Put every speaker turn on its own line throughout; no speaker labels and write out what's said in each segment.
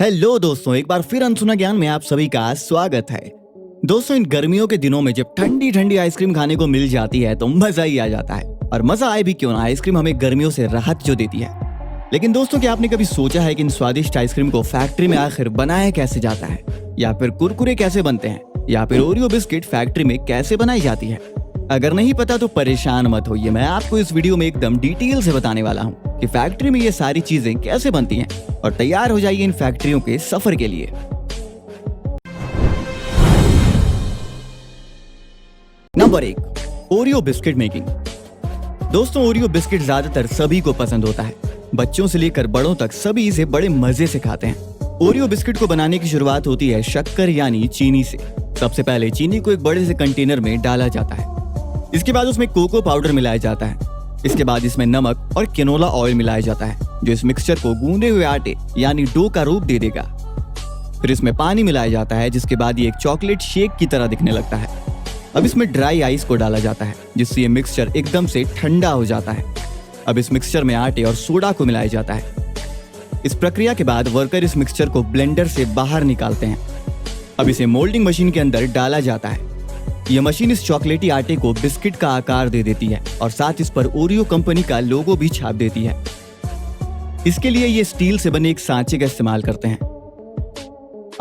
Hello दोस्तों, एक बार फिर अनसुना ज्ञान में आप सभी का स्वागत है। दोस्तों, इन गर्मियों के दिनों में जब ठंडी ठंडी आइसक्रीम खाने को मिल जाती है तो मजा ही आ जाता है। और मजा आए भी क्यों ना, आइसक्रीम हमें गर्मियों से राहत जो देती है। लेकिन दोस्तों, क्या आपने कभी सोचा है कि इन स्वादिष्ट आइसक्रीम को फैक्ट्री में आखिर बनाया कैसे जाता है, या फिर कुरकुरे कैसे बनते हैं, या फिर ओरियो बिस्किट फैक्ट्री में कैसे बनाई जाती है? अगर नहीं पता तो परेशान मत होइए, मैं आपको इस वीडियो में एकदम डिटेल से बताने वाला हूँ कि फैक्ट्री में ये सारी चीजें कैसे बनती हैं, और तैयार हो जाइए इन फैक्ट्रियों के सफर के लिए। Number 1, Oreo biscuit making. दोस्तों, ओरियो बिस्किट ज्यादातर सभी को पसंद होता है। बच्चों से लेकर बड़ों तक सभी इसे बड़े मजे से खाते हैं। ओरियो बिस्किट को बनाने की शुरुआत होती है शक्कर यानी चीनी से। सबसे पहले चीनी को एक बड़े से कंटेनर में डाला जाता है। इसके बाद उसमें कोको पाउडर मिलाया जाता है। इसके बाद इसमें नमक और कैनोला ऑयल मिलाया जाता है, जो इस मिक्सचर को गूंदे हुए आटे यानी डो का रूप दे देगा। फिर इसमें पानी मिलाया जाता है, जिसके बाद ये एक चॉकलेट शेक की तरह दिखने लगता है। अब इसमें ड्राई आइस को डाला जाता है, जिससे ये मिक्सचर एकदम से ठंडा हो जाता है। अब इस मिक्सचर में आटे और सोडा को मिलाया जाता है। इस प्रक्रिया के बाद वर्कर इस मिक्सचर को ब्लेंडर से बाहर निकालते हैं। अब इसे मोल्डिंग मशीन के अंदर डाला जाता है। यह मशीन इस चॉकलेटी आटे को बिस्किट का आकार दे देती है और साथ इस पर ओरियो कंपनी का लोगो भी छाप देती है। इसके लिए ये स्टील से बने एक सांचे का इस्तेमाल करते हैं।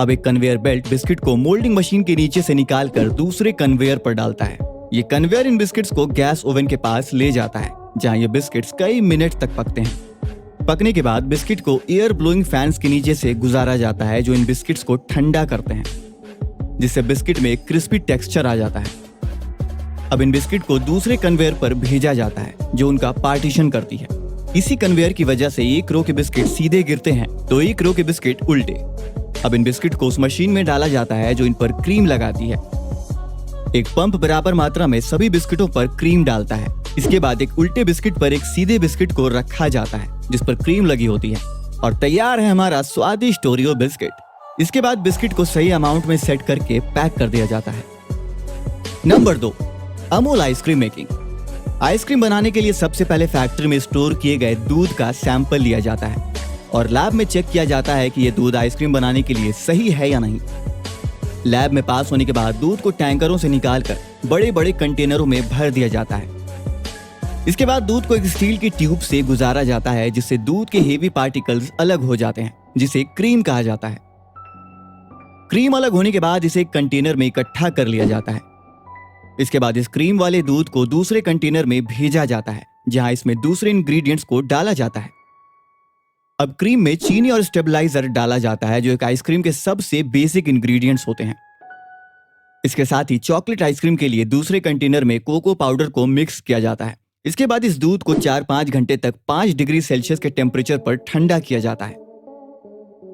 अब एक कन्वेयर बेल्ट बिस्किट को मोल्डिंग मशीन के नीचे से निकालकर दूसरे कन्वेयर पर डालता है। ये कन्वेयर इन बिस्किट्स को गैस ओवन के पास ले जाता है, जहां ये बिस्किट्स कई मिनट तक पकते हैं। पकने के बाद बिस्किट को एयर ब्लोइंग फैंस के नीचे से गुजारा जाता है, जो इन बिस्किट्स को ठंडा करते हैं, जिससे बिस्किट में एक क्रिस्पी टेक्सचर आ जाता है। अब इन बिस्किट को दूसरे कन्वेयर पर भेजा जाता है, जो उनका पार्टीशन करती है। इसी कन्वेयर की वजह से एक रो के बिस्किट सीधे गिरते हैं तो एक रो के बिस्किट उल्टे। अब इन बिस्किट को उस मशीन में डाला जाता है, जो इन पर क्रीम लगाती है। एक पंप बराबर मात्रा में सभी बिस्किटों पर क्रीम डालता है। इसके बाद एक उल्टे बिस्किट पर एक सीधे बिस्किट को रखा जाता है, जिस पर क्रीम लगी होती है, और तैयार है हमारा स्वादिष्ट ओरियो बिस्किट। इसके बाद बिस्किट को सही अमाउंट में सेट करके पैक कर दिया जाता है। Number 2, Amul ice cream making. Ice cream बनाने के लिए सबसे पहले फैक्ट्री में स्टोर किए गए दूध का सैंपल लिया जाता है और लैब में चेक किया जाता है कि यह दूध आइसक्रीम बनाने के लिए सही है या नहीं। लैब में पास होने के बाद दूध को टैंकरों से निकालकर बड़े बड़े कंटेनरों में भर दिया जाता है। इसके बाद दूध को एक स्टील की ट्यूब से गुजारा जाता है, जिससे दूध के हेवी पार्टिकल्स अलग हो जाते हैं, जिसे क्रीम कहा जाता है। क्रीम अलग होने के बाद इसे एक कंटेनर में इकट्ठा कर लिया जाता है। इसके बाद इस क्रीम वाले दूध को दूसरे कंटेनर में भेजा जाता है, जहां इसमें दूसरे इंग्रेडिएंट्स को डाला जाता है। अब क्रीम में चीनी और स्टेबलाइजर डाला जाता है, जो एक आइसक्रीम के सबसे बेसिक इंग्रेडिएंट्स होते हैं। इसके साथ ही चॉकलेट आइसक्रीम के लिए दूसरे कंटेनर में कोको पाउडर को मिक्स किया जाता है। इसके बाद इस दूध को 4-5 घंटे तक 5 डिग्री सेल्सियस के टेम्परेचर पर ठंडा किया जाता है।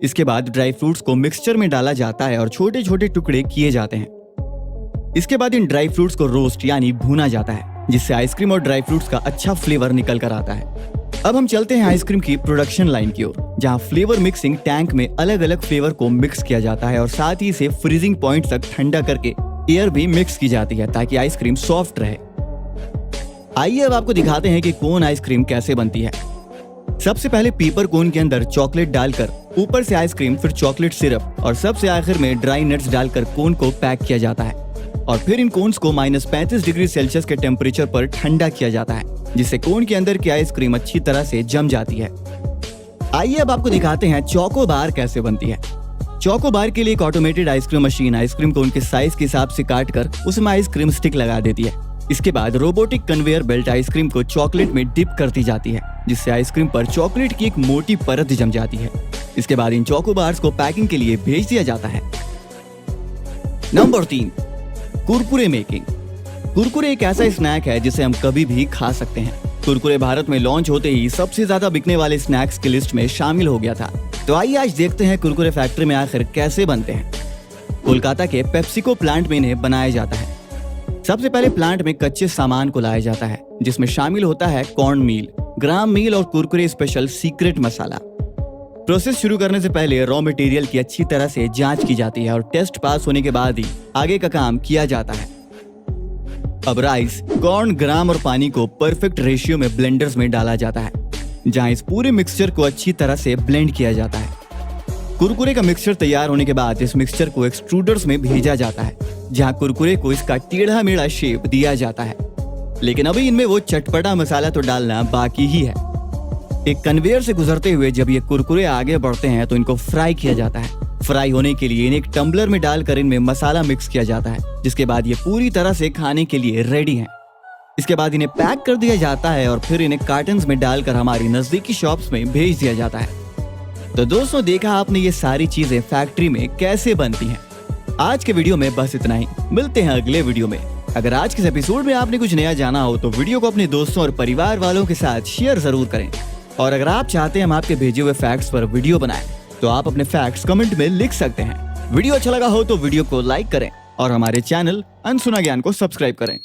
इसके बाद ड्राई फ्रूट्स को मिक्सचर में डाला जाता है और छोटे छोटे टुकड़े किए जाते हैं। इसके बाद इन ड्राई फ्रूट्स को रोस्ट यानी भूना जाता है, जिससे आइसक्रीम और ड्राई फ्रूट्स का अच्छा फ्लेवर निकल कर आता है। अब हम चलते हैं आइसक्रीम की प्रोडक्शन लाइन की ओर, जहां फ्लेवर मिक्सिंग टैंक में अलग अलग फ्लेवर को मिक्स किया जाता है और साथ ही इसे फ्रीजिंग पॉइंट तक ठंडा करके एयर भी मिक्स की जाती है, ताकि आइसक्रीम सॉफ्ट रहे। आइए अब आपको दिखाते हैं कि कोन आइसक्रीम कैसे बनती है। सबसे पहले पीपर कोन के अंदर चॉकलेट डालकर ऊपर से आइसक्रीम, फिर चॉकलेट सिरप और सबसे आखिर में ड्राई नट्स डालकर कोन को पैक किया जाता है, और फिर इन कोन्स को -35 डिग्री सेल्सियस के टेम्परेचर पर ठंडा किया जाता है, जिससे कोन के अंदर की आइसक्रीम अच्छी तरह से जम जाती है। आइए अब आपको दिखाते हैं चोको बार कैसे बनती है। चोको बार के लिए एक ऑटोमेटेड आइसक्रीम मशीन आइसक्रीम को उनके साइज के हिसाब से काटकर उसमें आइसक्रीम स्टिक लगा देती है। इसके बाद रोबोटिक कन्वेयर बेल्ट आइसक्रीम को चॉकलेट में डिप करती जाती है, जिससे आइसक्रीम पर चॉकलेट की एक मोटी परत जम जाती है। इसके बाद इन चोको बार्स को पैकिंग के लिए भेज दिया जाता है। Number 3, Kurkure making. कुरकुरे एक ऐसा स्नैक है जिसे हम कभी भी खा सकते हैं। कुरकुरे भारत में लॉन्च होते ही सबसे ज्यादा बिकने वाले स्नैक्स की लिस्ट में शामिल हो गया था। तो आइए आज देखते हैं कुरकुरे फैक्ट्री में आखिर कैसे बनते हैं। कोलकाता के पेप्सिको प्लांट में इन्हें बनाया जाता है। सबसे पहले प्लांट में कच्चे सामान को लाया जाता है, जिसमें शामिल होता है कॉर्न मील, ग्राम मील और कुरकुरे स्पेशल सीक्रेट मसाला। प्रोसेस शुरू करने से पहले रॉ मटेरियल की अच्छी तरह से जांच की जाती है और टेस्ट पास होने के बाद ही आगे का काम किया जाता है। अब राइस, कॉर्न, ग्राम और पानी को परफेक्ट रेशियो में ब्लेंडर्स में डाला जाता है, जहां इस पूरे मिक्सचर को अच्छी तरह से ब्लेंड किया जाता है। कुरकुरे का मिक्सचर तैयार होने के बाद इस मिक्सचर को एक्सट्रूडर्स में भेजा जाता है, जहां कुरकुरे को इसका टेढ़ा मेढ़ा शेप दिया जाता है। लेकिन अभी इनमें वो चटपटा मसाला तो डालना बाकी ही है। एक कन्वेयर से गुजरते हुए जब ये कुरकुरे आगे बढ़ते हैं तो इनको फ्राई किया जाता है। फ्राई होने के लिए इन्हें एक टम्बलर में डालकर इनमें मसाला मिक्स किया जाता है, जिसके बाद ये पूरी तरह से खाने के लिए रेडी हैं। इसके बाद इन्हें पैक कर दिया जाता है और फिर इन्हें कार्टन्स में डालकर हमारी नजदीकी शॉप्स में भेज दिया जाता है। तो दोस्तों, देखा आपने ये सारी चीजें फैक्ट्री में कैसे बनती हैं। आज के वीडियो में बस इतना ही। मिलते हैं अगले वीडियो में। अगर आज के इस एपिसोड में आपने कुछ नया जाना हो तो वीडियो को अपने दोस्तों और परिवार वालों के साथ शेयर जरूर करें। और अगर आप चाहते हैं हम आपके भेजे हुए फैक्ट्स पर वीडियो बनाएं, तो आप अपने फैक्ट्स कमेंट में लिख सकते हैं। वीडियो अच्छा लगा हो तो वीडियो को लाइक करें और हमारे चैनल अनसुना ज्ञान को सब्सक्राइब करें।